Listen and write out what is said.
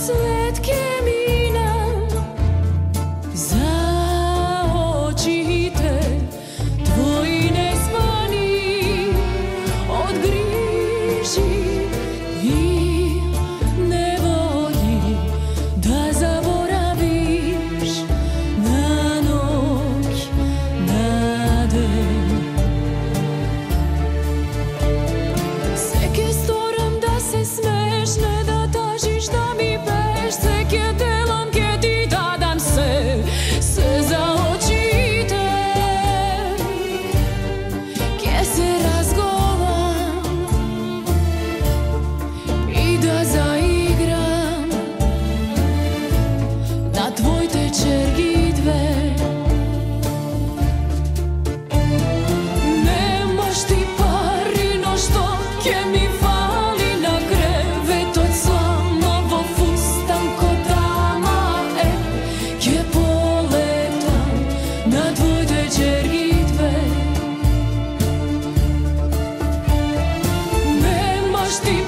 svet ke minam za očite tvoji nespani od griži i nevolji da zaboraviš na noć, na den. Seke storam da se smeš, ne da tažiš da mi beš, seke delam ke ti dadam se za očite, ke se razgovam i da zaigram na tvoj tečer gidve. Nemaš ti parino što ke mi fali na krevet od slamovo fustam ko dama, ke poletam na tvoj tečer gidve. Nemaš ti